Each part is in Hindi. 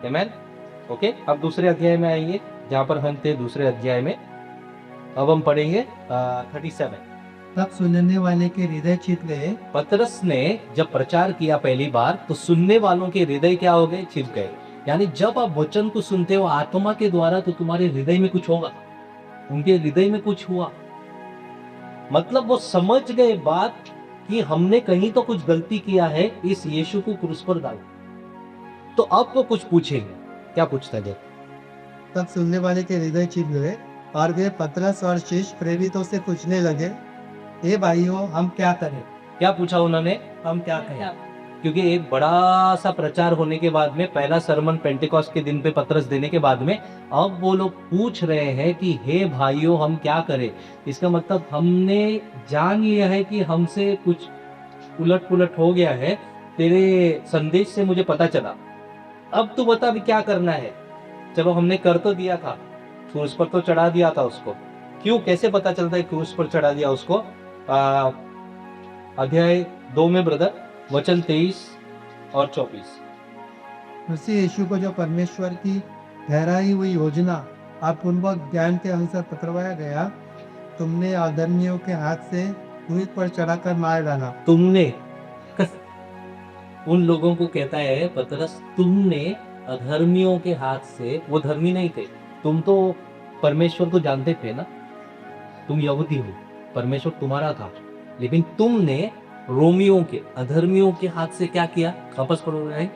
आमेन। ओके, अब दूसरे अध्याय में आएंगे जहाँ पर हम थे दूसरे अध्याय में। अब हम पढ़ेंगे 37। तब सुनने वाले के हृदय छिप गए। पतरस ने जब प्रचार किया पहली बार तो सुनने वालों के हृदय क्या हो गए? छिप गए। यानी जब आप वचन को सुनते हो आत्मा के द्वारा तो तुम्हारे हृदय में कुछ होगा, उनके हृदय में कुछ हुआ। मतलब वो समझ गए बात कि हमने कहीं तो कुछ गलती किया है, इस यीशु को क्रूस पर डालो। तो अब वो कुछ पूछेंगे। क्या पूछता है? तब सुनने वाले के हृदय छिप गए और वे पतरस और शिष्य प्रेरितों से पूछने लगे, हे भाइयों, हम क्या करें? क्या पूछा उन्होंने? हम क्या करें? क्योंकि एक बड़ा सा प्रचार होने के बाद में, पहला सरमन पेंटेकोस्ट के दिन पे पतरस देने के बाद में, अब वो लोग पूछ रहे हैं कि हे भाइयों हम क्या करें। इसका मतलब हमने जान लिया है कि हमसे कुछ उलट पुलट हो गया है, तेरे संदेश से मुझे पता चला। अब तू बता भी क्या करना है। चलो हमने कर तो दिया था, क्रूस पर तो चढ़ा दिया था उसको। क्यों, कैसे पता चलता है क्रूस पर चढ़ा दिया उसको? अध्याय 2 में ब्रदर, वचन 23 और 24। उसी यीशु को जो परमेश्वर की ठहराई हुई योजना और पूर्वक ज्ञान के अनुसार पकड़वाया गया, तुमने अधर्मियों के हाथ से क्रूस पर चढ़ाकर मार डाला। तुमने, उन लोगों को कहता है पतरस, तुमने अधर्मियों के हाथ से, वो धर्मी नहीं थे, तुम तो परमेश्वर को जानते थे ना, तुम यहूदी हो, परमेश्वर तुम्हारा था, लेकिन तुमने रोमियों के, अधर्मियों के हाथ से क्या किया? वापस पढ़ो भाई।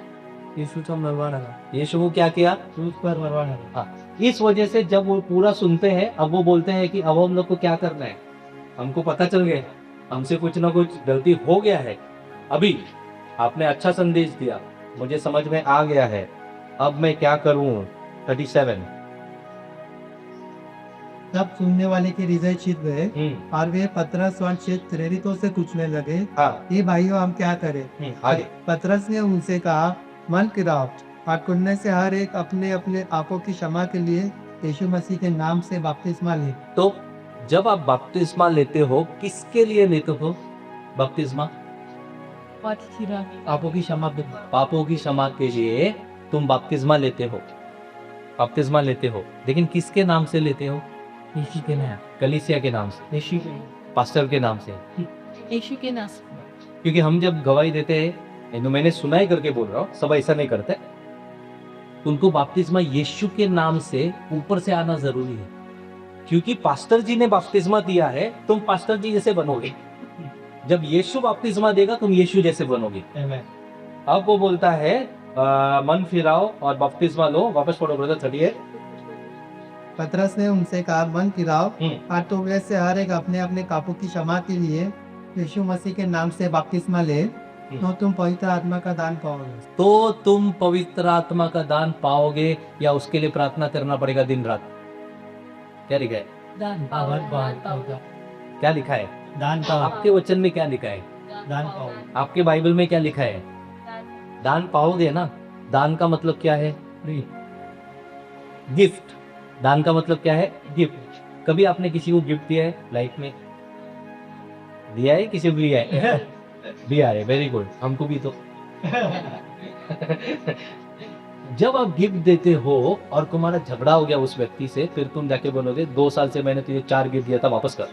यीशु को मरवा डाला, यीशु को क्या किया? क्रूस पर मरवा डाला। हाँ, इस वजह से जब वो पूरा सुनते हैं अब वो बोलते हैं कि अब हम लोग को क्या करना है। हमको पता चल गया, हमसे कुछ ना कुछ गलती हो गया है। अभी आपने अच्छा संदेश दिया, मुझे समझ में आ गया है, अब मैं क्या करूं? 37। तब सुनने वाले के हृदय छिप गए और वे पतरस और शिष्य प्रेरितों से पूछने लगे, हाँ, ये भाइयों हम क्या करें? आगे। पतरस ने उनसे कहा, मन फिराओ और कुन्ने से हर एक अपने अपने पापों की क्षमा के लिए यीशु मसीह के नाम से बपतिस्मा ले। तो जब आप बपतिस्मा लेते हो, किसके लिए लेते हो बपतिस्मा? पापों की क्षमा के लिए। पापों की क्षमा के लिए तुम बपतिस्मा लेते हो, बपतिस्मा लेते हो, लेकिन किसके नाम से लेते हो? यीशु के नाम, कलीसिया के नाम से, यीशु के पास्टर के नाम से। यीशु के नाम। क्योंकि हम जब गवाही देते हैं, तो मैंने सुना ही करके बोल रहा हूँ, सब ऐसा नहीं करते। उनको बपतिस्मा यीशु के नाम से ऊपर से आना जरूरी है, क्योंकि पास्टर जी ने बपतिस्मा दिया है, तुम पास्टर जी जैसे बनोगे। जब यीशु बपतिस्मा देगा तुम यीशु जैसे बनोगे। अब वो बोलता है मन फिराओ और बपतिस्मा लो। वापस पढ़ो ब्रदर 38। पतरस ने उनसे कहा, मन फिराओ और तुम में से हर एक अपने अपने पापों की क्षमा के लिए यीशु मसीह के नाम से बपतिस्मा ले, तो तुम पवित्र आत्मा का दान पाओगे। तो तुम पवित्र आत्मा का दान पाओगे, या उसके लिए प्रार्थना करना पड़ेगा दिन रात? क्या लिखा है? दान क्या लिखा है? दान पाओ, आपके वचन में क्या लिखा है? दान पाओगे। आपके बाइबल में क्या लिखा है? दान पाओगे ना। दान का मतलब क्या है? गिफ्ट। दान का मतलब क्या है? गिफ्ट। कभी आपने किसी को गिफ्ट दिया है लाइफ में? दिया है? किसी को दिया है? दिया है, वेरी गुड, हमको भी तो। जब आप गिफ्ट देते हो और तुम्हारा झगड़ा हो गया उस व्यक्ति से, फिर तुम जाके बोलोगे 2 साल से मैंने तुझे 4 गिफ्ट दिया था, वापस कर।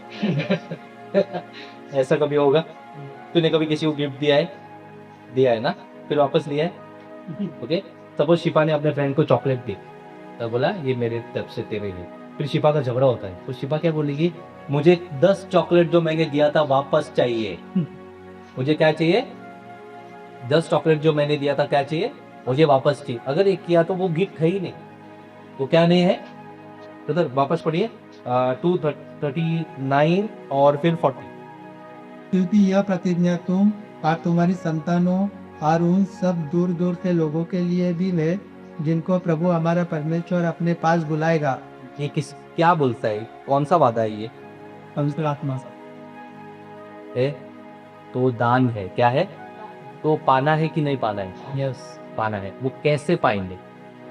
ऐसा कभी होगा? तूने कभी किसी को गिफ्ट दिया है? दिया है ना, फिर वापस लिया है। ओके, सपोज शिफा ने अपने फ्रेंड को चॉकलेट दी, तो बोला ये मेरे तरफ से तेरे लिए। फिर शिफा का झगड़ा होता है, तो शिफा क्या बोलेगी? मुझे 10 चॉकलेट जो मैंने दिया था वापस चाहिए। मुझे क्या चाहिए? 10 चॉकलेट जो मैंने दिया था क्या चाहिए? मुझे वापस चाहिए। अगर एक किया तो वो गिफ्ट है ही नहीं, वो क्या नहीं है? तो उधर वापस पढ़िए 239 और फिर 40। क्योंकि यह प्रतिज्ञा तुम और तुम्हारी संतानों और उन सब दूर दूर के लोगों के लिए भी है, जिनको प्रभु हमारा परमेश्वर अपने पास बुलाएगा। ये किस, क्या बोलता है? कौन सा वादा है ये? पवित्र आत्मा से। है तो दान है, क्या है? तो पाना है कि नहीं पाना है? यस, पाना है। वो कैसे पाएंगे?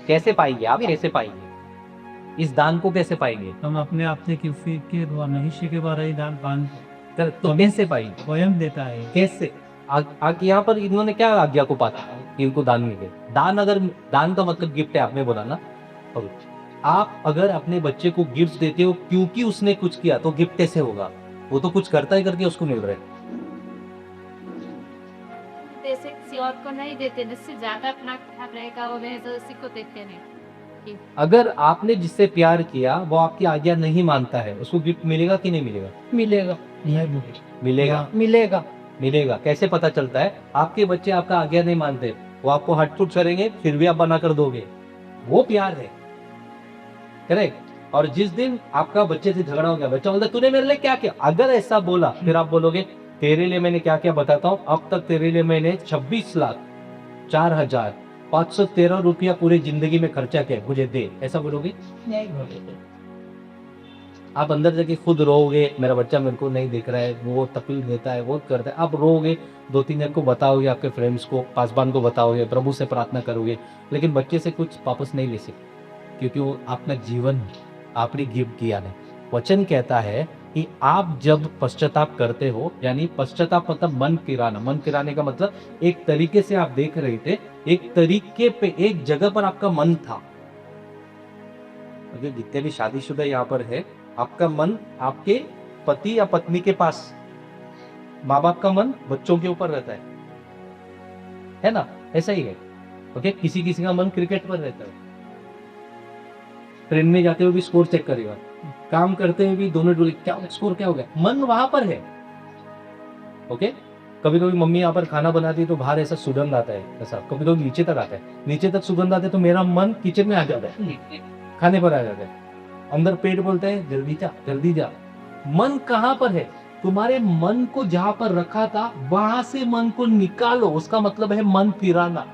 कैसे पाएंगे आप? कैसे पाएंगे इस दान को? कैसे पाएंगे? हम अपने आप से किसी के मनुष्य के द्वारा ही दान पान तो कैसे पाएंगे? स्वयं देता है। कैसे? आगे यहाँ पर इन्होंने क्या आज्ञा को पाता इनको दान मिले। दान का मतलब गिफ्ट है, आपने बोला ना। और आप अगर अपने बच्चे को गिफ्ट देते हो क्योंकि उसने कुछ किया तो गिफ्ट कैसे होगा? वो तो कुछ करता ही करके उसको मिल रहा है। जैसे किसी और को नहीं देते, जिससे ज्यादा अपना प्यार रहेगा वो रहे तो उसी को देते नहीं। अगर आपने जिससे प्यार किया वो आपकी आज्ञा नहीं मानता है, उसको गिफ्ट मिलेगा कि नहीं मिलेगा? मिलेगा मिलेगा। मिलेगा। मिलेगा। कैसे पता चलता है? आपके बच्चे आपका आज्ञा नहीं मानते, वो आपको हटफुट करेंगे, फिर भी आप बना कर दोगे, वो प्यार है। करेक्ट। और जिस दिन आपका बच्चे से झगड़ा हो गया, बच्चा बोलता तूने मेरे लिए क्या किया, अगर ऐसा बोला फिर आप बोलोगे तेरे लिए मैंने क्या क्या बताता हूँ, अब तक तेरे लिए मैंने 26,04,513 रुपया पूरी जिंदगी में खर्चा किया, मुझे दे, ऐसा बोलोगे? नहीं बोलेगा। आप अंदर जाके खुद रोओगे, मेरा बच्चा मेरे को नहीं देख रहा है, वो तकलीफ देता है, वो करता है, आप रोओगे, 2-3 जन को बताओगे, आपके फ्रेंड्स को, पासबान को बताओगे, प्रभु से प्रार्थना करोगे, लेकिन बच्चे से कुछ वापस नहीं ले सकते क्योंकि वो आपका जीवन आपने गिफ्ट किया नहीं। वचन कहता है कि आप जब पश्चाताप करते हो, यानी पश्चाताप मतलब मन फिराने का मतलब एक तरीके से आप देख रहे थे, एक तरीके पे एक जगह पर आपका मन था। अगर जितने भी शादीशुदा यहाँ पर है, आपका मन आपके पति या पत्नी के पास, माँ बाप का मन बच्चों के ऊपर रहता है ना? ऐसा ही है। ओके, किसी किसी का मन क्रिकेट पर रहता है, ट्रेन में जाते हुए भी स्कोर चेक करेगा, काम करते हुए भी दोनों डोले क्या स्कोर क्या हो गया, मन वहां पर है। ओके, कभी कभी मम्मी यहाँ पर खाना बनाती है तो बाहर ऐसा सुगंध आता है, ऐसा कभी कभी नीचे तक आता है, नीचे तक सुगंध आता है तो मेरा मन किचन में आ जाता है, खाने पर आ जाता है, अंदर पेट बोलता है जल्दी जा। मन कहाँ पर है? तुम्हारे मन को जहां पर रखा था वहां से मन को निकालो, उसका मतलब है मन फिराना।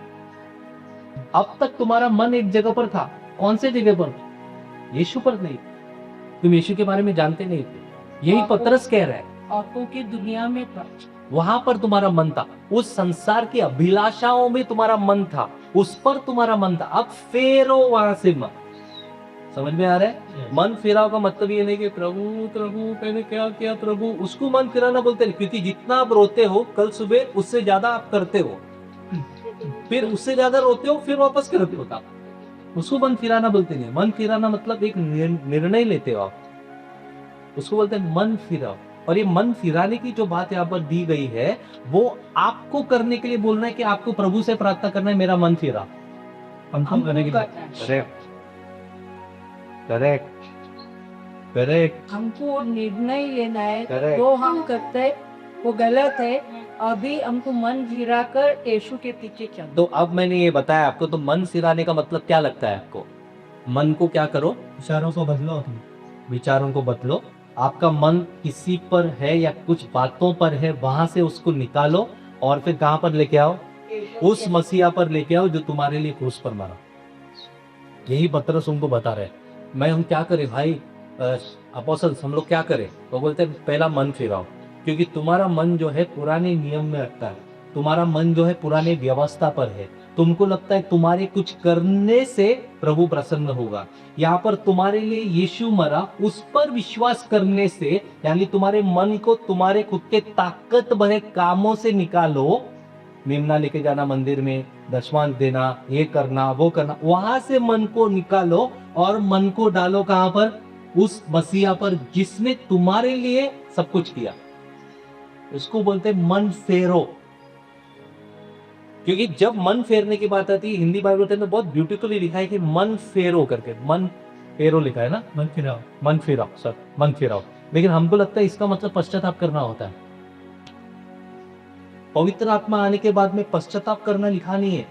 अब तक तुम्हारा मन एक जगह पर था, कौन से जगह पर? यीशु पर नहीं, तुम यीशु के बारे में जानते नहीं थे, यही पतरस कह रहा है। आंखों की दुनिया में था, वहां पर तुम्हारा मन था, उस संसार की अभिलाषाओं में तुम्हारा मन था, उस पर तुम्हारा मन था। अब फेरो वहां से मन। समझ में आ रहा है? मन फिराव का मतलब ये नहीं कि प्रभु मैंने क्या किया प्रभु, उसको मन फिराना बोलते नहीं, क्योंकि जितना आप रोते हो कल सुबह उससे ज्यादा आप करते हो, फिर उससे ज्यादा रोते हो, फिर वापस करते हो आप, उसको मन फिराना बोलते नहीं। मन फिराना मतलब एक निर्णय लेते हो आप, उसको बोलते हैं मन फिराओ। और ये मन फिराने की जो बात यहाँ पर दी गई है वो आपको करने के लिए बोलना है कि आपको प्रभु से प्रार्थना करना है, मेरा मन फिरा। हमको करने के करना है। करेक्ट। हमको निर्णय लेना है, Correct. जो हम करते हैं वो गलत है, अभी हमको मन फिरा कर यीशु के पीछे चलना। तो अब मैंने ये बताया आपको, तो मन फिराने का मतलब क्या लगता है आपको? मन को क्या करो? विचारों को बदलो तुम। विचारों को बदलो। आपका मन किसी पर है या कुछ बातों पर है, वहां से उसको निकालो और फिर कहां पर लेके आओ? उस मसीहा पर लेके आओ जो तुम्हारे लिए क्रूस पर मरा। यही पतरस उनको बता रहे। मैं हम क्या करें भाई, अपोस्टल्स हम लोग क्या करें? वो बोलते हैं पहला मन फिराओ, क्योंकि तुम्हारा मन जो है पुराने नियम में रखता है, तुम्हारा मन जो है पुराने व्यवस्था पर है, तुमको लगता है तुम्हारे कुछ करने से प्रभु प्रसन्न होगा। यहाँ पर तुम्हारे लिए यीशु मरा, उस पर विश्वास करने से, यानी तुम्हारे मन को तुम्हारे खुद के ताकत भरे कामों से निकालो, मेमना लेके जाना मंदिर में, दशमांश देना, ये करना वो करना, वहां से मन को निकालो और मन को डालो कहां पर? उस मसीहा पर जिसने तुम्हारे लिए सब कुछ किया। इसको बोलते हैं मन फेरो। क्योंकि जब मन फेरने की बात आती है, हिंदी बाइबल में बहुत ब्यूटीफुली लिखा है कि मन फेरो करके, मन फेरो लिखा है ना, मन फिराओ। मन फिराओ, सर मन फिराओ। लेकिन हमको लगता है इसका मतलब पश्चाताप करना होता है। पवित्र आत्मा आने के बाद में पश्चाताप करना लिखा नहीं है,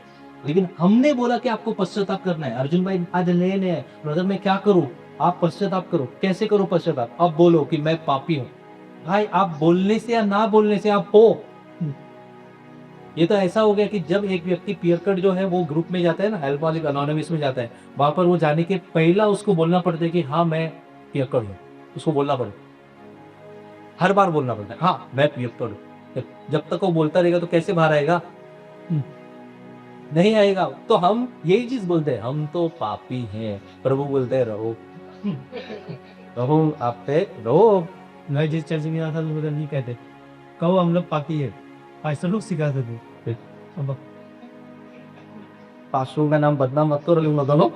लेकिन हमने बोला कि आपको पश्चाताप करना है। अर्जुन भाई आज नए नए, ब्रदर मैं क्या करूं? आप पश्चाताप करो। कैसे करो पश्चाताप? अब बोलो कि मैं पापी हूं। भाई आप बोलने से या ना बोलने से आप हो। ये तो ऐसा हो गया कि जब एक व्यक्ति पीयर कट जो है वो ग्रुप में जाता है ना, अल्कोहलिक अनोनिमस में जाता है, वहां पर वो जाने के पहला उसको बोलना पड़ता है कि हाँ मैं पीयर कट हूं। उसको बोलना पड़ता, हर बार बोलना पड़ता है हाँ मैं पीयर कट हूं। जब तक वो बोलता रहेगा तो कैसे बाहर आएगा? नहीं आएगा। तो हम यही चीज बोलते हैं, हम तो पापी हैं। प्रभु बोलते हैं रहो, प्रभु आप पे रहो। मैं जिस चर्च में आता था तो उधर नहीं कहते कहो हम लोग पापी है, ऐसा लोग सिखाते थे। अब पास्टरों का नाम बदनाम मत करो लोग दोनों।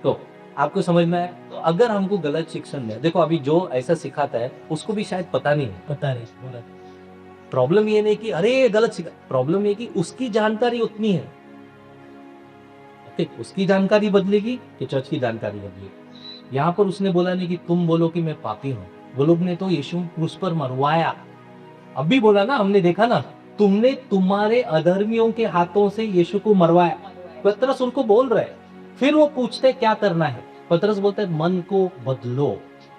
तो आपको समझ में आया? तो अगर हमको गलत शिक्षण है, देखो अभी जो ऐसा सिखाता है उसको भी शायद पता नहीं है। पता नहीं। प्रॉब्लम ये नहीं कि अरे ये गलत सिखा, प्रॉब्लम ये कि उसकी जानकारी उतनी है। ठीक, उसकी जानकारी बदलेगी कि चर्च की जानकारी बदलेगी। यहाँ पर उसने बोला नहीं कि तुम बोलो कि मैं पापी हूँ, वो लोग ने तो यीशु क्रूस पर मरवाया। अभी बोला ना, हमने देखा ना, तुमने तुम्हारे अधर्मियों के हाथों से यीशु को मरवाया। पतरस उनको बोल रहा है, फिर वो पूछते क्या करना है। पतरस बोलते हैं मन को बदलो,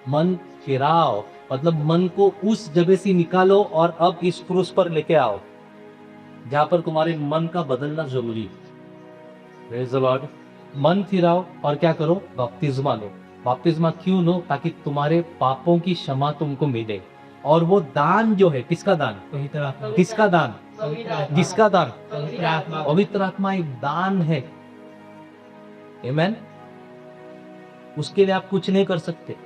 मन फिराओ, मतलब मन को उस जगह से निकालो और अब इस क्रूस पर लेके आओ जहां पर तुम्हारे मन का बदलना जरूरी है। Praise the Lord। मन फिराओ और क्या करो, बपतिस्मा लो। बपतिस्मा क्यों लो? ताकि तुम्हारे पापों की क्षमा तुमको मिले। और वो दान जो है, किसका दान? किसका दान? किसका दान? पवित्र आत्मा एक दान है। आमेन। उसके लिए आप कुछ नहीं कर सकते।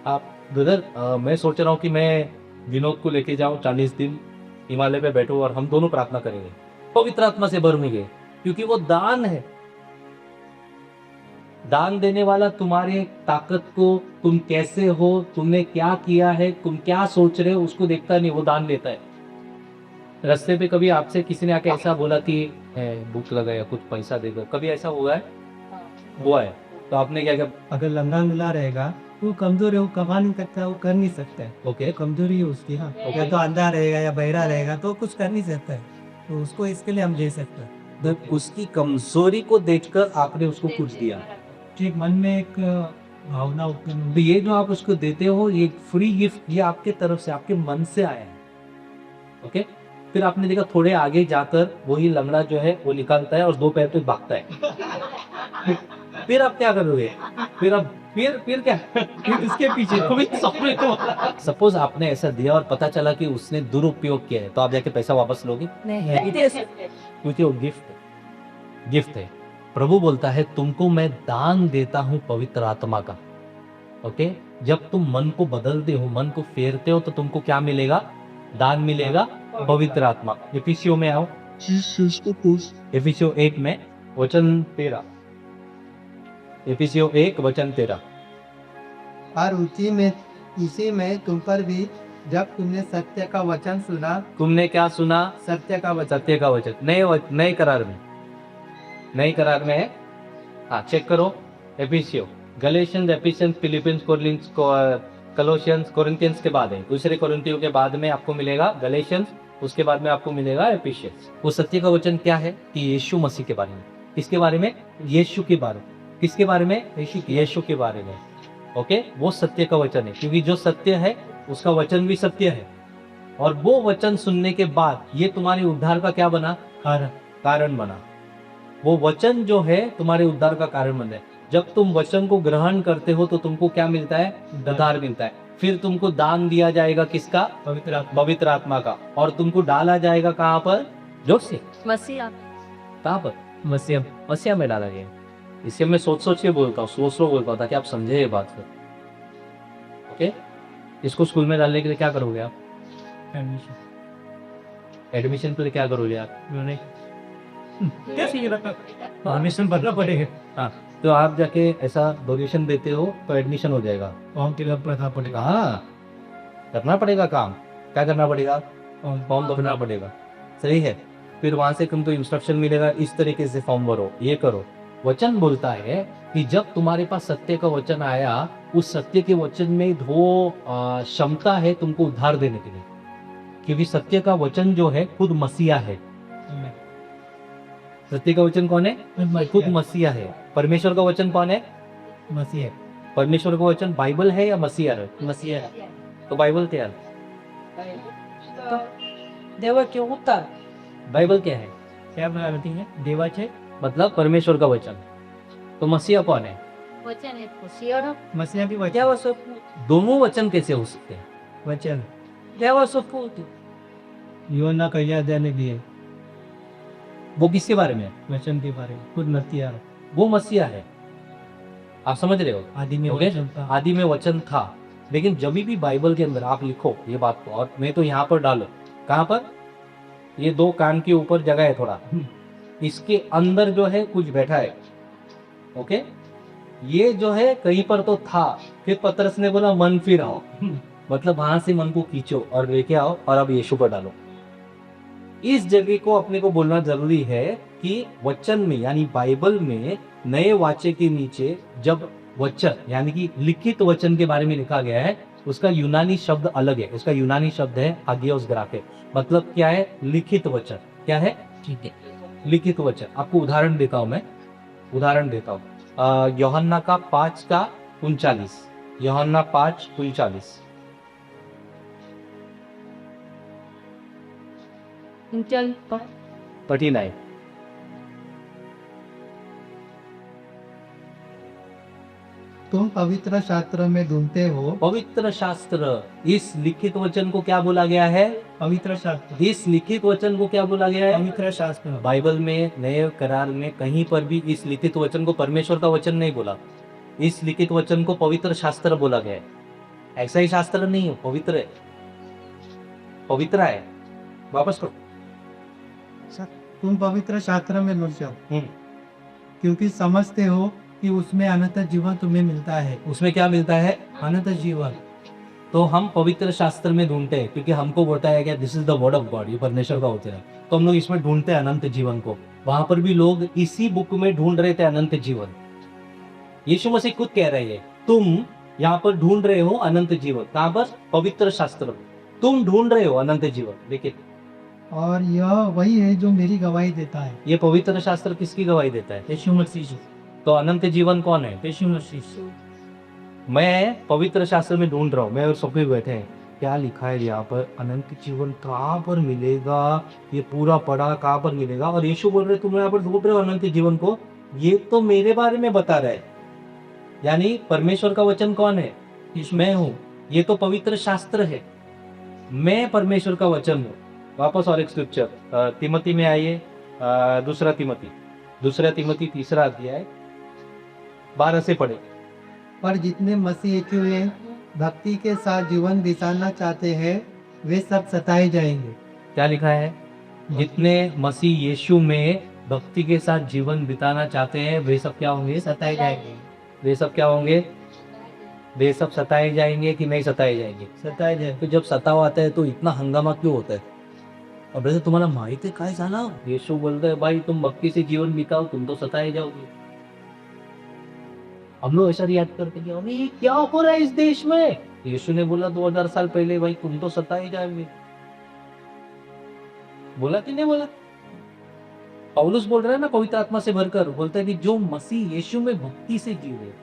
आप ब्रदर, मैं सोच रहा हूँ कि मैं विनोद को लेके जाऊं 40 दिन हिमालय पे बैठो और हम दोनों प्रार्थना करेंगे पवित्र आत्मा से भरने, क्योंकि वो दान है। दान देने वाला तुम्हारे ताकत को, तुम कैसे हो, तुमने क्या किया है, तुम क्या सोच रहे हो, उसको देखता नहीं, वो दान लेता है। रास्ते पे कभी आपसे किसी ने आके ऐसा बोला कि भूख लगा या कुछ पैसा दे दो, कभी ऐसा हुआ है? हुआ है। तो आपने क्या किया? अगर लंगा मिला रहेगा, वो कमजोर है, वो कमा नहीं सकता, वो कर नहीं सकता है। ओके, कमजोरी है उसकी। हाँ, या तो अंधा रहेगा या बहरा रहेगा तो कुछ कर नहीं सकता है, तो उसको इसके लिए हम दे सकते हैं। तो उसकी कमजोरी को देखकर आपने उसको कुछ दिया। ठीक, मन में एक भावना उत्पन्न तो ये जो आप उसको देते हो, ये फ्री गिफ्ट, ये आपके तरफ से, आपके मन से आया है। ओके, फिर आपने देखा थोड़े आगे जाकर वही लंगड़ा जो है वो निकालता है और 2 पैर पे भागता है। फिर आप क्या करोगे? फिर आप फिर क्या? फिर उसके पीछे सपोज आपने ऐसा दिया और पता चला कि उसने दुरुपयोग किया है, तो आप जाके पैसा वापस लोगे? नहीं क्योंकि वो गिफ्ट है। प्रभु बोलता है तुमको मैं दान देता हूं पवित्र आत्मा का। ओके, जब तुम मन को बदलते हो, मन को फेरते हो, तो तुमको क्या मिलेगा? दान मिलेगा, पवित्र आत्मा। एफिसियों में आओ, एफिसियों 1 में वचन 13। एफिसियों 1 वचन 13। और उसी में तुम पर भी, जब तुमने सत्य का वचन सुना, तुमने क्या सुना? सत्य का वचन। सत्य का वचन। नए करार में है। हाँ, चेक करो। एफिसियो, गलेशियंस, एफिशियंस, फिलिपियंस, कोलोसियंस, कोरिंथियंस के बाद है। दूसरे कोरिंथियों के बाद में आपको मिलेगा गलेशियंस, उसके बाद में आपको मिलेगा एफिशियंस। वो सत्य का वचन क्या है? कि यीशु मसीह के बारे में। किसके बारे में? यीशु के बारे में। किसके बारे में? यीशु के बारे में। ओके, वो सत्य का वचन है, क्योंकि जो सत्य है उसका वचन भी सत्य है। और वो वचन सुनने के बाद ये तुम्हारे उद्धार का क्या बना? कारण बना। वो वचन जो है तुम्हारे उद्धार का कारण बना है। जब तुम वचन को ग्रहण करते हो तो तुमको क्या मिलता है? उद्धार मिलता है। फिर तुमको दान दिया जाएगा, किसका? पवित्र आत्मा का। और तुमको डाला जाएगा कहाँ पर? जोर से मसीहा। कहाँ पर? मसीहा में डाला गया। इसे मैं सोच के बोलता हूँ, सोच बोलता हूँ, ताकि आप समझे ये बात। ओके, इसको स्कूल में डालने के लिए क्या करोगे आप? एडमिशन के लिए क्या करोगे आप? परमिशन भरना पड़ेगा। हाँ, तो आप जाके ऐसा डोनेशन देते हो तो एडमिशन हो जाएगा। फॉर्म फिलअप करना पड़ेगा। हाँ, करना पड़ेगा काम। क्या करना पड़ेगा? फॉर्म भरना पड़ेगा। सही है। फिर वहां से तुमको इंस्ट्रक्शन मिलेगा, इस तरीके से फॉर्म भरो, ये करो। वचन बोलता है कि जब तुम्हारे पास सत्य का वचन आया, उस सत्य के वचन में वो क्षमता है तुमको उद्धार देने के लिए, क्योंकि सत्य का वचन जो है खुद मसीहा है। सत्य का वचन कौन है? खुद मसीहा है। परमेश्वर का वचन कौन है? मसीह है। परमेश्वर का वचन बाइबल है या मसीहा है? मसीह है। तो बाइबल क्या है? देवाचे उतार बाइबल क्या है? क्या बोलती है? देवाचे मतलब परमेश्वर का वचन। तो मसीहा कौन है? वचन है खुशियों मसीह भी वचन। देवाचं दोनों वचन कैसे हो सकते हैं? वचन देवाचं पूत योना कहिया देने लिए वो किसके बारे में है? वचन के बारे में खुद मसीहा है। वो मसीहा है। आप समझ रहे हो? आदि में ओके? वचन था। आदि में वचन था। लेकिन जब भी बाइबल के अंदर आप लिखो ये बात को, और मैं तो यहाँ पर डालो, कहाँ पर? ये दो कान के ऊपर जगह है थोड़ा, इसके अंदर जो है कुछ बैठा है। ओके, ये जो है कहीं पर तो था, फिर पतरस ने बोला मन फिराओ, मतलब वहां से मन को खींचो और लेके आओ और अब यीशु पर डालो। इस जगह को अपने को बोलना जरूरी है कि वचन में यानी बाइबल में नए वाचे के नीचे जब वचन यानी कि लिखित वचन के बारे में लिखा गया है, उसका यूनानी शब्द अलग है। उसका यूनानी शब्द है हागियोस ग्राफे, मतलब क्या है? लिखित वचन। क्या है? ठीक है, लिखित वचन। आपको उदाहरण देता हूं मैं, उदाहरण देता हूं। यूहन्ना का 5:39, यूहन्ना 5:39। चल पढ़। 39। तुम पवित्र शास्त्र में ढूंढते हो, पवित्र शास्त्र, इस लिखित वचन को क्या बोला गया है? पवित्र शास्त्र, इस लिखित वचन को क्या बोला गया है? पवित्र शास्त्र। बाइबल में नए करार में कहीं पर भी इस लिखित वचन को परमेश्वर का वचन नहीं बोला, इस लिखित वचन को पवित्र शास्त्र बोला गया है। ऐसा ही शास्त्र नहीं है, पवित्र है, पवित्र है। वापस करो। तुम पवित्र शास्त्र में ढूंढते हो हम्म, क्योंकि समझते हो कि उसमें अनंत जीवन तुम्हें मिलता है। उसमें क्या मिलता है? अनंत जीवन। तो हम पवित्र शास्त्र में ढूंढते हैं क्योंकि हमको बताया गया this is the word of God, ये परमेश्वर का होता है, तो हम लोग इसमें ढूंढते हैं अनंत जीवन को। वहां पर भी लोग इसी बुक में ढूंढ रहे थे अनंत जीवन। यीशु मसीह खुद कह रहे हैं तुम यहाँ पर ढूंढ रहे हो अनंत जीवन। कहाँ पर? पवित्र शास्त्र में तुम ढूंढ रहे हो अनंत जीवन। देखिए, और यह वही है जो मेरी गवाही देता है। ये पवित्र शास्त्र किसकी गवाही देता है? यीशु मसीह। तो अनंत जीवन कौन है? यीशु मसीह। मैं पवित्र शास्त्र में ढूंढ रहा हूँ, मैं और सभी बैठे हैं, क्या लिखा है यहाँ पर? अनंत जीवन कहाँ पर मिलेगा? ये पूरा पढ़ा, कहाँ पर मिलेगा? और यीशु बोल रहे तुम यहाँ पर ढूंढ रहे हो अनंत जीवन को, ये तो मेरे बारे में बता रहा है। यानी परमेश्वर का वचन कौन है? मैं हूँ। ये तो पवित्र शास्त्र है, मैं परमेश्वर का वचन हूँ। वापस और एक स्क्रिप्चर तिमोथी में आइए, दूसरा तिमोथी 3 अध्याय 12 से पढ़े। पर जितने मसीह यीशु में भक्ति के साथ जीवन बिताना चाहते हैं वे सब सताए जाएंगे। क्या लिखा है? जितने मसीह यीशु में भक्ति के साथ जीवन बिताना चाहते हैं वे सब क्या होंगे? सताए जाएंगे। वे सब क्या होंगे? वे सब सताए जाएंगे कि नहीं सताए जाएंगे? सताए जाएंगे। तो जब सताव आता है तो इतना हंगामा क्यों होता है? और वैसे तुम्हारा माहिती काय झाला? यीशु बोलता है भाई तुम भक्ति से जीवन बिताओ, तुम तो सताए जाओगे। हम लोग ऐसा रिएक्ट करते हैं, अरे ये क्या हो रहा है इस देश में? यीशु ने बोला 2000 साल पहले भाई तुम तो सताए जाओगे। बोला कि नहीं बोला? पौलुस बोल रहा है ना पवित्र आत्मा से भरकर, बोलता है कि जो मसीह यीशु में भक्ति से जीवे,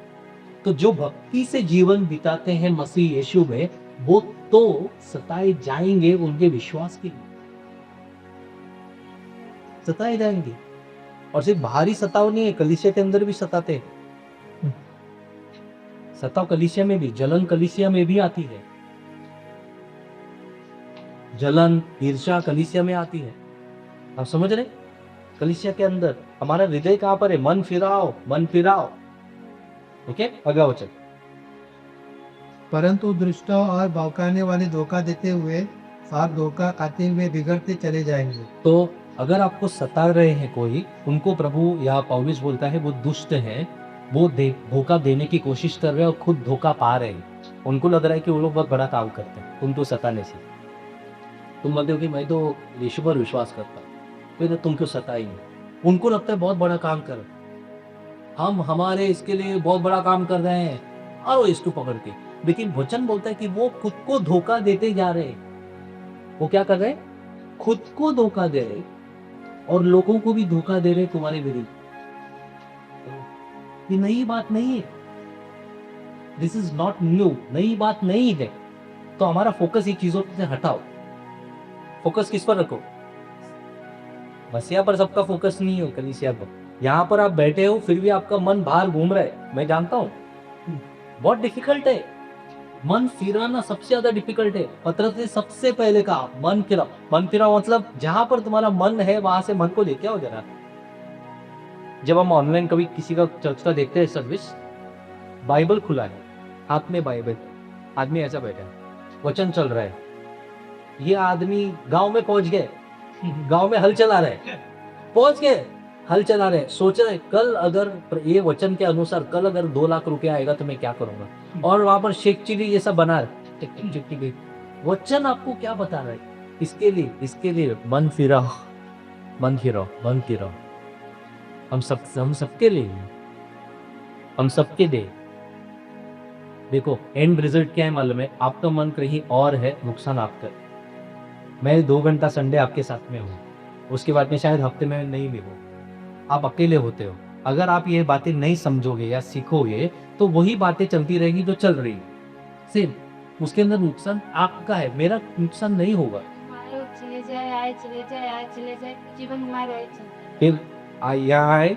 तो जो भक्ति से जीवन बिताते हैं मसीह यीशु में, वो तो सताए जाएंगे उनके विश्वास के लिए, सताए जाएंगे। और सिर्फ बाहरी सताव नहीं है, कलीसिया के अंदर भी सताते हैं। सताव कलीसिया में भी, जलन कलीसिया में भी आती है, जलन ईर्ष्या कलीसिया में आती है। आप समझ रहे? कलीसिया के अंदर हमारा हृदय कहां पर है? मन फिराओ, मन फिराओ। ओके, अगला वचन। परंतु दुष्ट और भौंकाने वाले धोखा देते हुए और धोखा खाते हुए बिगड़ते चले जाएंगे। तो अगर आपको सता रहे हैं कोई, उनको प्रभु या पौलुस बोलता है वो दुष्ट है, वो धोखा देने की कोशिश कर रहे हैं और खुद धोखा पा रहे हैं। उनको लग रहा है कि वो लोग बहुत बड़ा काम करते हैं उनको सताने से। तुम बोलते हो कि मैं तो यीशु पर विश्वास करता हूँ, फिर तुम क्यों सताएंगे? उनको लगता है बहुत बड़ा काम कर, हम हमारे इसके लिए बहुत बड़ा काम कर रहे हैं, और इसको पकड़ के। लेकिन वचन बोलता है कि वो खुद को धोखा देते जा रहे हैं। वो क्या कर रहे हैं? खुद को धोखा दे रहे और लोगों को भी धोखा दे रहे तुम्हारे विरुद्ध। ये नई बात नहीं है, दिस इज नॉट न्यू, नई बात नहीं है। तो हमारा फोकस ये चीजों से हटाओ, फोकस किस पर रखो? मसीहा पर सबका फोकस नहीं हो, कलीसिया पर। यहाँ पर आप बैठे हो फिर भी आपका मन बाहर घूम रहा है, मैं जानता हूँ बहुत डिफिकल्ट है। मन फिराना सबसे ज्यादा डिफिकल्ट है। पतरस ने सबसे पहले कहा मन फिराओ। मन फिराओ मतलब जहां पर तुम्हारा मन है वहां से मन को लेके आओ जरा। जब हम ऑनलाइन कभी किसी का चर्च का देखते हैं सर्विस, बाइबल खुला है, हाथ में बाइबल, आदमी ऐसा बैठा है, वचन चल रहा है। ये आदमी गांव में पहुंच गए, गांव में हल चला रहे, पहुंच गए, हल चला रहे, सोच रहे कल अगर ये वचन के अनुसार कल अगर 2 लाख रुपया आएगा तो मैं क्या करूंगा, और वहां पर शेख चिली ये सब बना रहे। वचन आपको क्या बता रहा है? इसके लिए मन फिराओ, मन फिराओ, मन फिराओ। हम सबके लिए, हम सबके लिए। देखो एंड रिजल्ट क्या है मालूम है? आपका मन कहीं और है, नुकसान आपका। मैं 2 घंटा संडे आपके साथ में हूँ, उसके बाद में शायद हफ्ते में नहीं भी हूँ, आप अकेले होते हो। अगर आप ये बातें नहीं समझोगे या सीखोगे तो वही बातें चलती रहेगी जो चल रही है सेम, उसके अंदर नुकसान आपका है, मेरा नुकसान नहीं होगा। आए चले जाए, आए चले जाए, आए चले जाए, जीवन हमारा है चलता। फिर यहाँ आए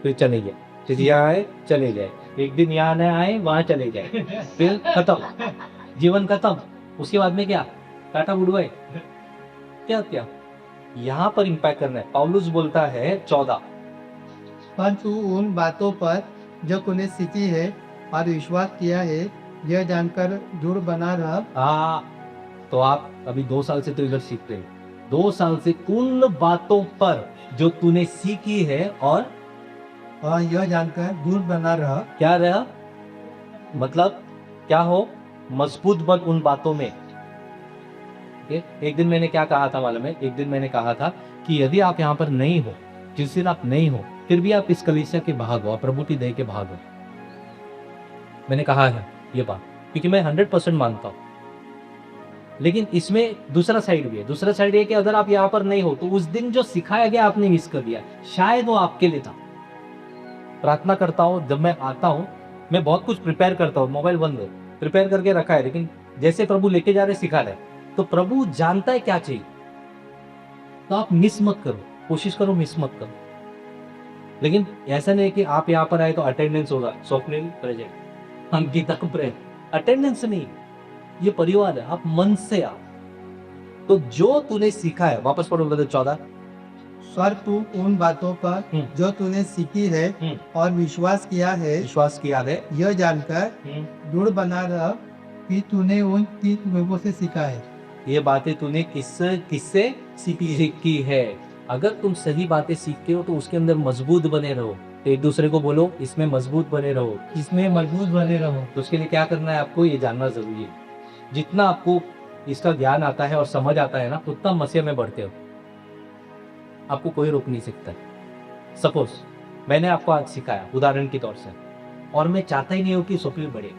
फिर चले गए, फिर यहाँ आए चले गए, एक दिन यहाँ न आए वहां चले गए, फिर खत्म, जीवन खत्म। उसके बाद में क्या? टाटा बुडवाई, क्या क्या यहाँ पर इम्पैक्ट करना है। पौलुस बोलता है 14, परंतु उन बातों पर जो तूने सीखी है और विश्वास किया है, यह जानकर दृढ़ बना रह। हाँ, तो आप अभी 2 साल से तो इधर सीख रहे हो, 2 साल से उन बातों पर जो तूने सीखी है और यह जानकर दृढ़ बना रह। क्या रहा, मतलब क्या हो? मजबूत बन उन बातों में। एक दिन मैंने क्या कहा था मालूम है? एक दिन मैंने कहा था कि यदि आप यहाँ पर नहीं हो, जिस दिन आप नहीं हो, फिर भी आप इस कलीसिया के भाग हो, आप प्रभु की दया के भाग हो। मैंने कहा है ये बात, क्योंकि मैं 100% मानता हूँ। लेकिन इसमें दूसरा साइड भी है। दूसरा साइड ये कि अगर आप यहाँ पर नहीं हो तो उस दिन जो सिखाया गया आपने मिस कर दिया, शायद वो आपके लिए था। प्रार्थना करता हूँ, जब मैं आता हूँ मैं बहुत कुछ प्रिपेयर करता हूँ, मोबाइल बंद है, प्रिपेयर करके रखा है, लेकिन जैसे प्रभु लेके जा रहे सिखा रहे, तो प्रभु जानता है क्या चाहिए, तो आप मिस मत करो, कोशिश करो मिस मत करो। लेकिन ऐसा नहीं कि आप यहाँ पर आए तो अटेंडेंस होगा, Swapnil present, Ankita present, attendance नहीं, ये परिवार है, आप मन से आओ। तो जो तूने सीखा है, वापस पढ़ो ब्रदर 14, स्वर तू उन बातों पर जो तूने सीखी है और विश्वास किया है, विश्वास किया है, यह जानकर दृढ़ बना रह कि तूने उन 3 लोगों से सीखा है। ये बातें तूने किससे सीखी है। अगर तुम सही बातें सीखते हो तो उसके अंदर मजबूत बने रहो। तो एक दूसरे को बोलो इसमें मजबूत बने रहो, इसमें मजबूत बने रहो। तो उसके लिए क्या करना है आपको, ये जानना जरूरी है। जितना आपको इसका ज्ञान आता है और समझ आता है ना, उतना मसीह में बढ़ते हो, आपको कोई रोक नहीं सकता। सपोज मैंने आपको आज सिखाया उदाहरण के तौर से, और मैं चाहता ही नहीं हूं कि स्वप्निल बढ़े,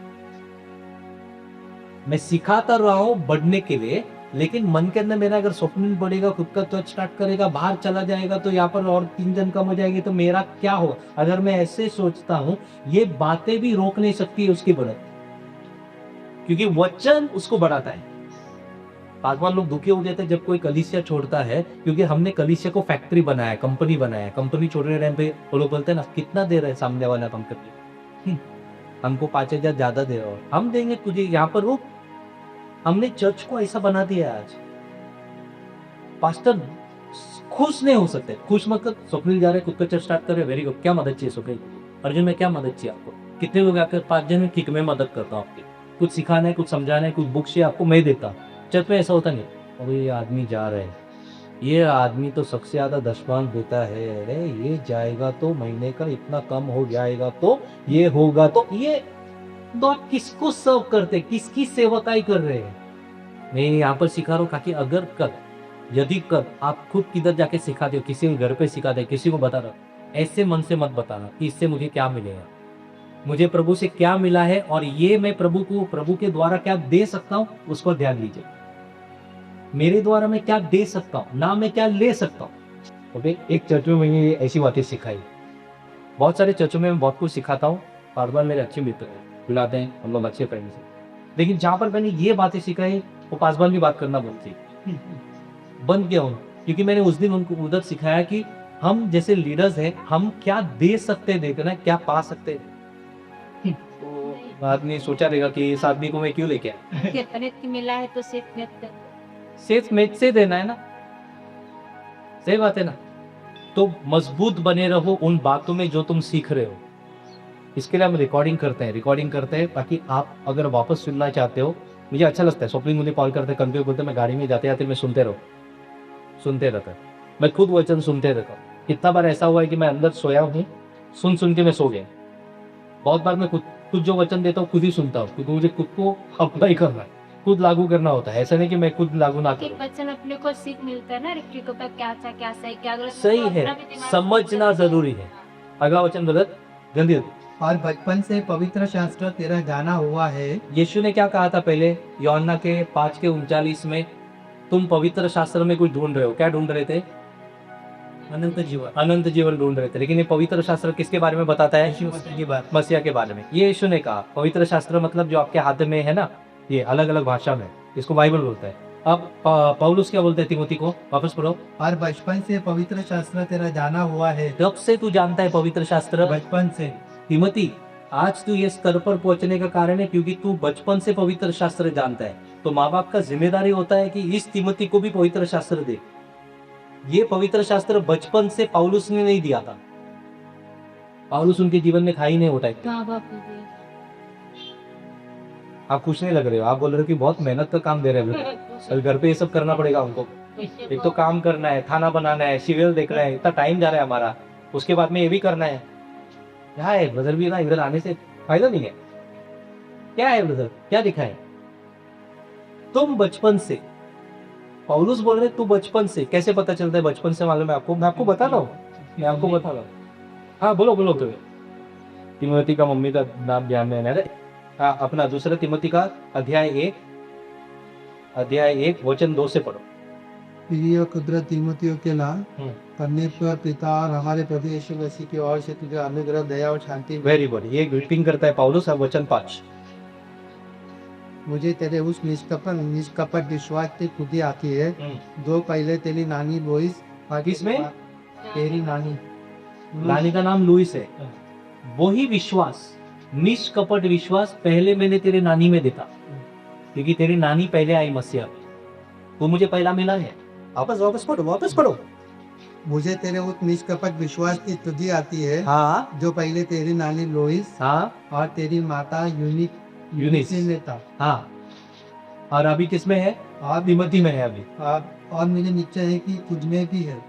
मैं सिखाता रहा हूं बढ़ने के लिए, लेकिन मन के अंदर मेरा अगर स्वप्निल बढ़ेगा, खुद का चर्च स्टार्ट करेगा, बाहर चला जाएगा, तो यहाँ पर और 3 जन कम हो जाएंगे, तो मेरा क्या होगा? अगर मैं ऐसे सोचता हूं, ये बातें भी रोक नहीं सकती उसकी बढ़त, क्योंकि वचन उसको बढ़ाता है। पासवान लोग दुखी हो जाते हैं जब कोई कलीसिया छोड़ता है, क्योंकि हमने कलीसिया को फैक्ट्री बनाया, कंपनी बनाया। कंपनी छोड़ने टाइम पे वो लोग बोलते हैं ना, कितना दे रहे हैं सामने वाला कंपनी, हमको 5,000 ज्यादा दे रहा हो, हम देंगे तुझे, यहाँ पर रुक। हमने चर्च को ऐसा बना दिया आज, पास्टर खुश नहीं हो सकते। खुश मत कर, स्वप्निल जा रहे खुद का चर्च स्टार्ट कर रहे, वेरी गुड, क्या मदद चाहिए स्वप्निल? अर्जुन में क्या मदद चाहिए आपको? कितने लोग आकर 5 जन में ठीक, मैं मदद करता हूँ आपकी, कुछ सिखाना है, कुछ समझाना है, कुछ बुक चाहिए आपको, मैं देता। चर्च में ऐसा होता नहीं, अब ये आदमी जा रहे हैं, ये आदमी तो सबसे ज्यादा दशमांश देता है, अरे ये जाएगा तो महीने का इतना कम हो जाएगा, तो ये होगा, तो ये तो आप किसको सर्व करते, किसकी सेवकाई कर रहे हैं? मैं यहाँ पर सिखा रहा हूँ ताकि अगर कल, यदि कल आप खुद किधर जाके सिखाते हो, किसी के घर पे सिखाते हो, किसी को बता रहा हो, ऐसे मन से मत बताना कि इससे मुझे क्या मिलेगा, मुझे प्रभु से क्या मिला है और ये मैं प्रभु को, प्रभु के द्वारा क्या दे सकता हूँ, उसको ध्यान लीजिए। मेरे द्वारा मैं क्या दे सकता हूँ, ना मैं क्या ले सकता हूँ। ओके, एक चर्च में मैंने ऐसी बातें सिखाई, बहुत सारे चर्चों में मैं बहुत कुछ सिखाता हूँ, बार बार मेरे अच्छे मित्र हैं, बुलाते हैं, हम लोग अच्छे फ्रेंड्स हैं, लेकिन जहाँ पर मैंने ये बातें सिखाई वो पासवान भी बात करना बंद किया हूँ, क्योंकि मैंने उस दिन उनको उधर सिखाया कि हम जैसे लीडर्स हैं, हम क्या दे सकते हैं, देखना क्या पा सकते हैं। तो आदमी सोचा रहेगा कि इस आदमी को मैं क्यों लेके आया, कितने की मिला है तो सिर्फ मेज से देना है ना, सही बात है ना। तो मजबूत बने रहो उन बातों में जो तुम सीख रहे हो। इसके लिए हम रिकॉर्डिंग करते हैं ताकि आप अगर वापस सुनना चाहते हो, मुझे अच्छा लगता है, स्वप्निल मुझे कॉल करते हैं, कभी बोलते मैं गाड़ी में जाते जाते मैं सुनते रहता है। मैं खुद वचन सुनते रहता हूँ। कितना बार ऐसा हुआ है कि मैं अंदर सोया हूँ, सुन के मैं सो गया। बहुत बार मैं खुद जो वचन देता हूँ खुद ही सुनता हूँ, क्योंकि मुझे खुद को अप्लाई करना है, खुद लागू करना होता है। ऐसा नहीं कि मैं खुद लागू ना एक करूँ। बच्चन अपने को सीख मिलता है ना ऋषि को क्या अच्छा क्या सही क्या गलत, सही तो है, अपना भी दिमाग समझना जरूरी है। अगला वचन गलत जल्दी जल्दी। और बचपन से पवित्र शास्त्र तेरा जाना हुआ है। यीशु ने क्या कहा था पहले यूहन्ना के 5:39 में? तुम पवित्र शास्त्र में कुछ ढूंढ रहे हो। क्या ढूंढ रहे थे? अनंत जीवन। अनंत जीवन ढूंढ रहे थे। लेकिन ये पवित्र शास्त्र किसके बारे में बताता है? की बात। मसीहा के बारे में। ये यीशु ने कहा पवित्र शास्त्र मतलब जो आपके हाथ में है ना, ये अलग अलग भाषा में, इसको बाइबल बोलता है। अब पौलुस क्या बोलते हैं तिमोथी को? वापस पढ़ो। और बचपन से पवित्र शास्त्र तेरा जाना हुआ है। कब से तू जानता है पवित्र शास्त्र? बचपन से। तिमोथी, आज तू ये स्तर पर पहुंचने का कारण है क्योंकि तू बचपन से पवित्र शास्त्र जानता है। तो माँ बाप का जिम्मेदारी होता है कि इस तिमोथी को भी पवित्र शास्त्र दे। ये पवित्र शास्त्र बचपन से पौलुस ने नहीं दिया था। पौलुस उनके जीवन में खाई नहीं होता है। माँ बाप ने दिया। आप खुश नहीं लग रहे हो, आप बोल रहे हो कि बहुत मेहनत का काम दे रहे हैं। कल घर पे ये सब करना पड़ेगा हमको। एक तो काम करना है, खाना बनाना है, सीरियल देखना है, इतना टाइम जा रहा है हमारा, उसके बाद में ये भी करना है। क्या है ब्रदर? भी ना इधर आने से फायदा नहीं है। क्या है ब्रदर? क्या दिखा है? तुम बचपन से, पौलुस बोल रहे तू बचपन से। कैसे पता चलता है बचपन से? मालूम है आपको? मैं आपको बता रहा हूँ, मैं आपको बता रहा हूँ। हाँ बोलो बोलो। तो तिमोथी का मम्मी का नाम ध्यान में है। हाँ, अपना दूसरा तिमोथी का अध्याय 1 वचन 2 से पढ़ो। प्रिय कुदरत तिमोथियों के नाम हम्म। परमेश्वर पिता और हमारे प्रभु यीशु मसीह की ओर से तुझे अनुग्रह दया और शांति। Very good. ये ग्रीटिंग करता है पौलुस। अब वचन 5। मुझे तेरे उस निष्कपट विश्वास की खुदी आती है जो पहले तेरी नानी लोइस और किसमें? तेरी नानी नानी का नाम लुइस है। वही विश्वास, निष्कपट विश्वास पहले मैंने तेरे नानी में देखा, क्योंकि तेरी नानी पहले आई मसीहा में। वो मुझे पहला मिला है। वापस पढ़ो। मुझे तेरे उस निष्कपट विश्वास की खुदी आती है हाँ जो पहले तेरी नानी लोइस हाँ और तेरी माता यूनिस में था। हाँ। और अभी किसमें है? और तिमोथी में है अभी। और मुझे निश्चय है कि तुझ में भी है।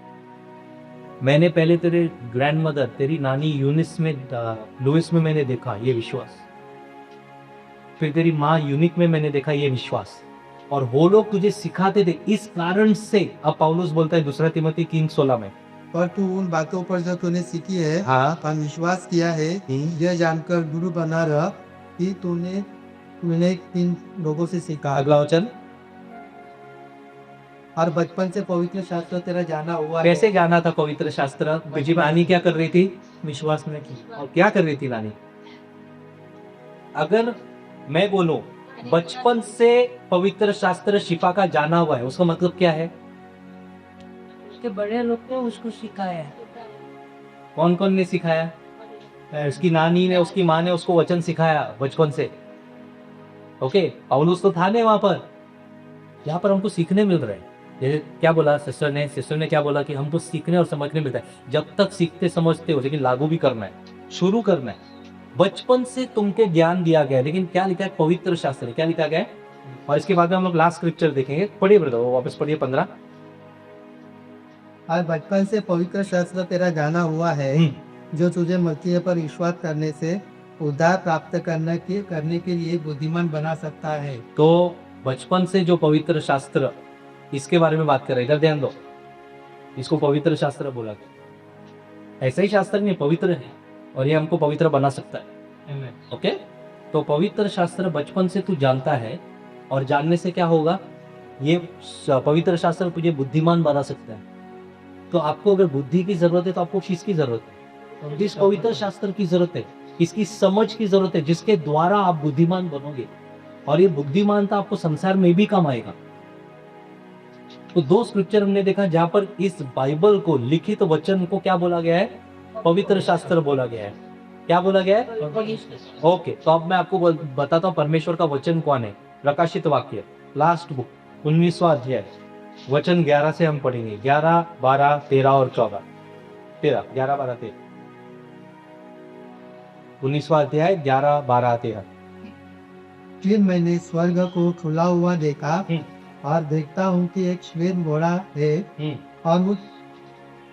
मैंने पहले तेरे ग्रैंडमदर, तेरी नानी यूनिस में, लुइस में मैंने देखा ये विश्वास। फिर तेरी माँ यूनिक में मैंने देखा ये विश्वास। और वो लोग तुझे सिखाते थे। इस कारण से अब पौलुस बोलता है दूसरा तिमोथी 3:16 में, पर तू उन बातों पर जो तूने सीखी है हाँ और विश्वास किया है यह जानकर गुरु बना रह कि तूने किन लोगों से सीखा। अगला वचन। और बचपन से पवित्र शास्त्र तेरा जाना हुआ कैसे जाना था पवित्र शास्त्र? तुझी नानी क्या कर रही थी? विश्वास में की। और क्या कर रही थी नानी? अगर मैं बोलूं बचपन से पवित्र शास्त्र शिफा का जाना हुआ है, उसका मतलब क्या है? उसके बड़े लोग ने उसको सिखाया है। कौन कौन ने सिखाया? उसकी नानी ने, उसकी माँ ने उसको वचन सिखाया बचपन से। ओके, पौलुस तो था नहीं वहां पर। यहाँ पर हमको सीखने मिल रहा है। जैसे क्या बोला सिस्टर ने क्या बोला कि हमको सीखने और समझने मिलता है। जब तक सीखते समझते हो, लेकिन लागू भी करना है, शुरू करना है। बचपन से तुमके ज्ञान दिया गया है, लेकिन क्या लिखा है? पवित्र शास्त्र। क्या लिखा गया है? और इसके बाद में हम लोग लास्ट स्क्रिप्चर देखेंगे। पढ़िए ब्रदर, वो वापस पढ़िए 15। और बचपन से पवित्र शास्त्र तेरा जाना हुआ है जो तुझे मसीह पर विश्वास करने से उद्धार प्राप्त करने के लिए बुद्धिमान बना सकता है। तो बचपन से जो पवित्र शास्त्र, इसके बारे में बात कर रहे हैं। इधर ध्यान दो, इसको पवित्र शास्त्र बोला गया। ऐसा ही शास्त्र नहीं, पवित्र है, और ये हमको पवित्र बना सकता है। ओके, तो पवित्र शास्त्र बचपन से तू जानता है, और जानने से क्या होगा? ये पवित्र शास्त्र तुझे बुद्धिमान बना सकता है। तो आपको अगर बुद्धि की जरूरत है तो आपको किसकी जरूरत है? इस पवित्र शास्त्र की जरूरत है, इसकी समझ की जरूरत है, जिसके द्वारा आप बुद्धिमान बनोगे। और ये बुद्धिमानता आपको संसार में भी काम आएगा। तो 2 स्क्रिप्चर हमने देखा जहां पर इस बाइबल को, लिखित वचन को क्या बोला गया है? पवित्र शास्त्र बोला गया है। क्या बोला गया है? ओके, तो अब मैं आपको बताता हूँ परमेश्वर का वचन कौन है। प्रकाशित वाक्य, लास्ट बुक, 19वां अध्याय, वचन 11 से हम पढ़ेंगे। 11, 12, 13 और 14। 13, 11, 12, 13। 19वां अध्याय 11, 12, 13। फिर मैंने स्वर्ग को खुला हुआ देखा और देखता हूँ कि एक श्वेत घोड़ा है और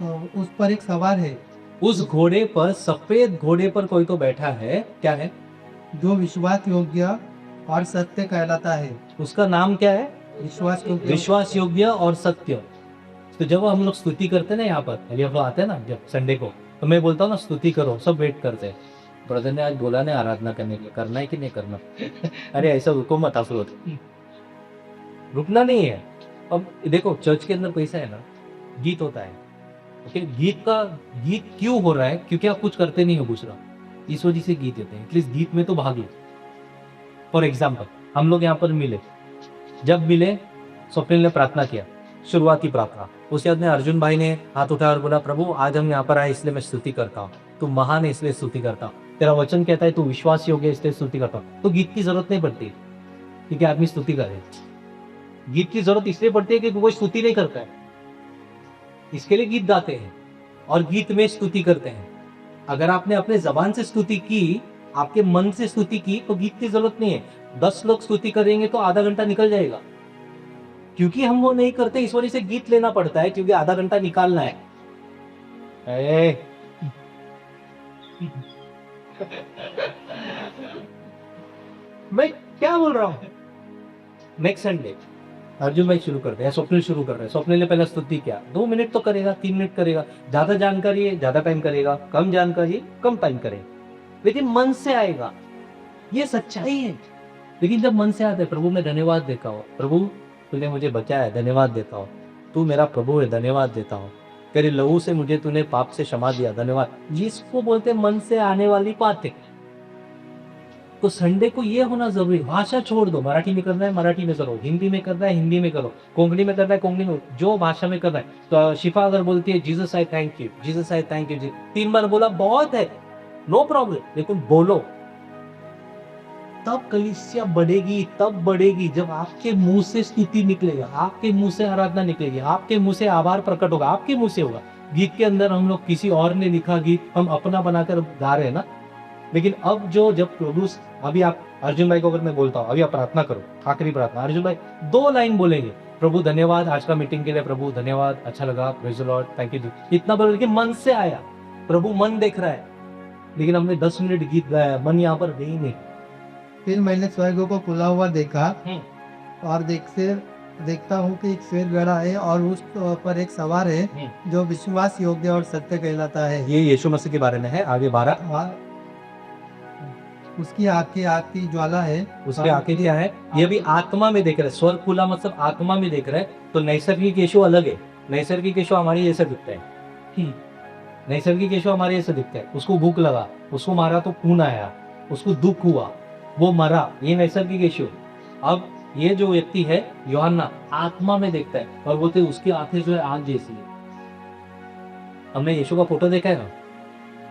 उस पर एक सवार है उस घोड़े पर, सफेद घोड़े पर कोई तो बैठा है, क्या है? जो विश्वास योग्य और सत्य कहलाता है। उसका नाम क्या है? विश्वास योग्य विश्वास योग्य और सत्य। तो जब हम लोग स्तुति करते हैं ना यहाँ पर, अभी हम लोग आते हैं ना जब संडे को, तो मैं बोलता हूँ ना स्तुति करो, सब वेट करते हैं। ब्रदर ने आज बोला नहीं आराधना करने के लिए, करना है कि नहीं करना? अरे ऐसा रुको मत आप लोग, रुकना नहीं है। अब देखो चर्च के अंदर पैसा है ना, गीत होता है, ओके? गीत क्यों हो रहा है? क्योंकि आप कुछ करते नहीं हो दूसरा, इस वजह से गीत होते हैं। एटलीस्ट गीत में तो भाग लो। फॉर एग्जाम्पल हम लोग यहाँ पर मिले, जब मिले स्वप्निल ने प्रार्थना किया, शुरुआती प्रार्थना, उसके बाद में अर्जुन भाई ने हाथ उठाया और बोला प्रभु आज हम यहाँ पर आए इसलिए मैं स्तुति करता हूँ, तू महान है इसलिए स्तुति करता हूँ, तेरा वचन कहता है तू विश्वास योग्य है इसलिए स्तुति करता हूँ। तो गीत की जरूरत नहीं पड़ती क्योंकि आदमी स्तुति करे। गीत की जरूरत इसलिए पड़ती है कि कोई स्तुति नहीं करता है, इसके लिए गीत गाते हैं और गीत में स्तुति करते हैं। अगर आपने अपने जबान से स्तुति की, आपके मन से स्तुति की, तो गीत की जरूरत नहीं है। 10 लोग स्तुति करेंगे तो आधा घंटा निकल जाएगा। क्योंकि हम वो नहीं करते इस वजह से गीत लेना पड़ता है, क्योंकि आधा घंटा निकालना है। मैं क्या बोल रहा हूँ? नेक्स्ट संडे अर्जुन भाई शुरू करते हैं, स्वप्निल शुरू कर रहे हैं। स्वप्निल ने पहले स्तुति किया, 2 मिनट तो करेगा, 3 मिनट करेगा। ज्यादा जानकारी है ज्यादा टाइम करेगा, कम जानकारी है कम टाइम करेगा, लेकिन मन से आएगा। ये सच्चाई है। लेकिन जब मन से आता है, प्रभु मैं धन्यवाद देता हूँ, प्रभु तूने मुझे बचाया, धन्यवाद देता हूँ, तू मेरा प्रभु है, धन्यवाद देता हूँ, तेरे लहू से मुझे तूने पाप से क्षमा दिया, धन्यवाद। जिसको बोलते मन से आने वाली बातें। तो संडे को ये होना जरूरी। भाषा छोड़ दो, मराठी में करना है मराठी में करो, हिंदी में करना है हिंदी में करो, कोंकणी में करना है कोंकणी में, जो भाषा में करना है। तो शिफा अगर बोलती है Jesus I thank you, Jesus I thank you, 3 बार बोला बहुत है, नो प्रॉब्लम, लेकिन बोलो। तब कलीसिया बढ़ेगी, तब बढ़ेगी जब आपके मुंह से स्तुति निकलेगा, आपके मुंह से आराधना निकलेगी, आपके मुंह से आभार प्रकट होगा, आपके मुंह से होगा। गीत के अंदर हम लोग किसी और ने लिखा गीत हम अपना बनाकर गा रहे हैं ना। लेकिन अब जब प्रभु, अभी आप अर्जुन भाई को अगर मैं बोलता हूँ अभी आप प्रार्थना करो, आखिरी प्रार्थना, अर्जुन भाई 2 लाइन बोलेंगे, प्रभु धन्यवाद आज का मीटिंग के लिए, प्रभु धन्यवाद, अच्छा लगा, praise the Lord, thank you, इतना बोल के मन से आया। प्रभु मन देख रहा है, लेकिन हमने 10 मिनट गीत गाया, मन यहाँ पर है ही नहीं। फिर मैंने स्वर्ग को खुला हुआ देखा और देखता हूँ कि एक शेर गड़ा है और उस पर एक सवार है जो विश्वास योग्य और सत्य कहलाता है। ये यीशु मसीह के बारे में है। आगे 12, और उसकी आंखें आग की ज्वाला है। उसके आंखें क्या है? ये भी आत्मा में देख रहा है। स्वर्ग खुला मतलब आत्मा में देख रहा है। तो नैसर्गिक यीशु अलग है। नैसर्गिक यीशु हमारे जैसा दिखता है। नैसर्गिक यीशु हमारे जैसा दिखता है। उसको भूख लगा, उसको मारा तो खून आया, उसको दुख हुआ, वो मरा, ये नैसर्गिक यीशु। अब ये जो व्यक्ति है यूहन्ना आत्मा में देखता है और बोलते उसकी आंखें जो है आग जैसी है। हमने यीशु का फोटो देखा है ना,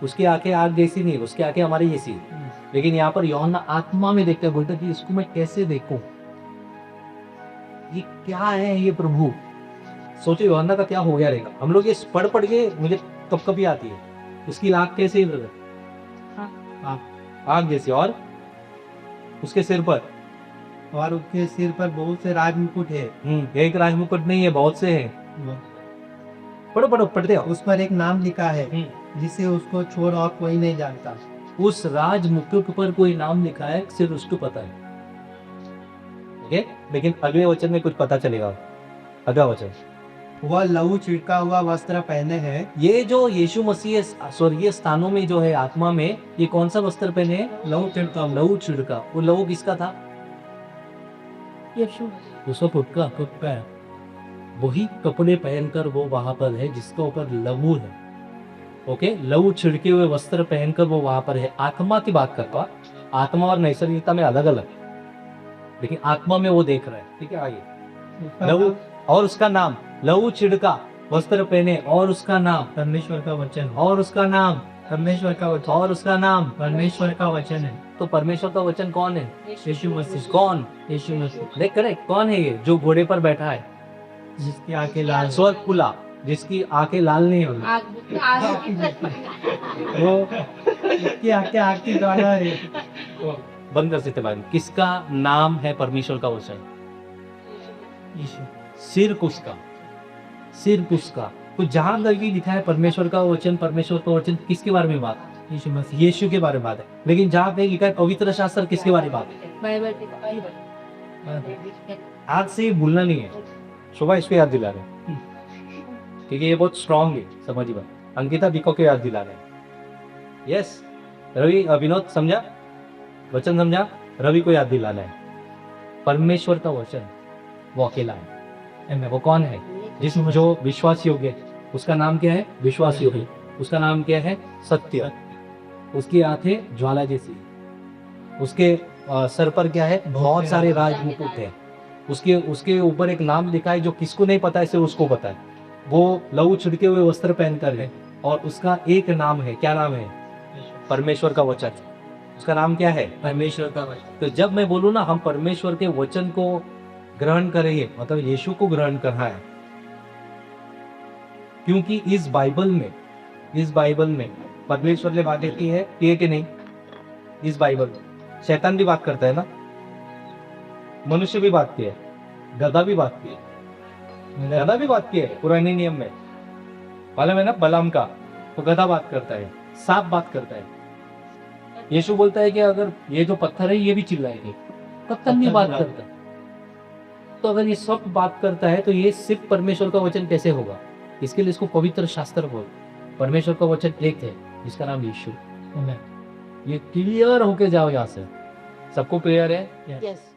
उसकी आंखें आग जैसी नहीं, उसकी आंखें हमारी जैसी है। लेकिन यहाँ पर यूहन्ना आत्मा में देखता है, बोलता है कि इसको मैं कैसे देखूं, ये क्या है ये प्रभु। सोचो यूहन्ना का क्या हो गया रहेगा। हम लोग ये पढ़ के मुझे कब कभी आती है, उसकी आग कैसे आग जैसी, और उसके सिर पर, और उसके सिर पर बहुत से राजमुकुट है। एक राजमुकुट नहीं है, बहुत से हैं। पढ़ो पढ़ते हो। उस पर एक नाम लिखा है जिसे उसको छोड़ और कोई नहीं जानता। उस राज मुकुट पर कोई नाम लिखा है, सिर्फ उसको पता है। ओके, लेकिन अगले वचन में कुछ पता चलेगा। अगला वचन, वह लहू छिड़का हुआ वस्त्र पहने है। ये जो यीशु मसीह स्वर्गीय स्थानों में जो है आत्मा में, ये कौन सा वस्त्र पहने हैं? लहू छिड़का। लहू छिड़का। वो लहू किसका था? यीशु। उसको पुटका पुटका वही कपड़े पहनकर वो वहां पर है जिसके ऊपर लहू है। ओके, लहू छिड़के हुए वस्त्र पहनकर वो वहां पर है। आत्मा की बात करता, आत्मा और नैसर्गिकता में अलग अलग, लेकिन आत्मा में वो देख रहा है। ठीक है, आइए। लहू और उसका नाम, लहू छिड़का वस्त्र पहने और उसका नाम परमेश्वर का वचन, और उसका नाम परमेश्वर का वचन, और उसका नाम परमेश्वर का वचन है। तो परमेश्वर का वचन कौन है? यीशु मसीह। कौन? यीशु मसीह, देख करेक्ट, कौन है ये जो घोड़े पर बैठा है? जिसकी आंखें लाल, स्वर्ग खुला, जिसकी आंखें लाल नहीं होगी, वो जिसकी आंखें आग की ज्वाला है। बंद कर सकते भाई। किसका नाम है परमेश्वर का वचन? यीशु। सिर्फ उसका, सिर्फ उसका। तो जहां अंदर भी लिखा है परमेश्वर का वचन किसके बारे में बात है? यीशु मसीह यीशु के बारे में बात है। लेकिन जहां पे लिखा है पवित्र शास्त्र किसके बारे में बात है? बाइबल की आज से ये भूलना नहीं है, सुबह इसको याद दिला रहे हैं क्योंकि ये बहुत स्ट्रांग है। समझिए बात, अंकिता बिको को याद दिला रहे हैं। यस रवि, विनोद समझा, वचन समझा, रवि को याद दिलाना है। परमेश्वर का वचन वो अकेला है। वो कौन है? जिसमें जो विश्वास योग्य है, उसका नाम क्या है? विश्वास योग्य। उसका नाम क्या है? सत्य। उसकी आंखें ज्वाला जैसी, उसके सर पर क्या है? बहुत सारे राज मुकुट है। उसके ऊपर एक नाम लिखा है जो किसको नहीं पता है, सिर्फ उसको पता है। वो लहू छिड़के हुए वस्त्र पहनकर है और उसका एक नाम है। क्या नाम है? परमेश्वर का वचन। उसका नाम क्या है? परमेश्वर का वचन। तो जब मैं बोलूँ ना हम परमेश्वर के वचन को ग्रहण करेंगे, मतलब यीशु को ग्रहण करना है, क्योंकि इस बाइबल में परमेश्वर ने बातें की है कि नहीं? इस बाइबल में शैतान भी बात करता है ना, मनुष्य भी बात की है, गधा भी बात की है पुराने नियम में। मालूम है ना बलाम का, तो गधा बात करता है, सांप बात करता है। यीशु बोलता है कि अगर ये जो पत्थर है ये भी चिल्लाएंगे, पत्थर नहीं बात करता। तो अगर ये सब बात करता है तो ये सिर्फ परमेश्वर का वचन कैसे होगा? इसके लिए इसको पवित्र शास्त्र बोल। परमेश्वर का वचन एक है जिसका नाम यीशु। ये क्लियर होके जाओ यहाँ से। सबको क्लियर है? यस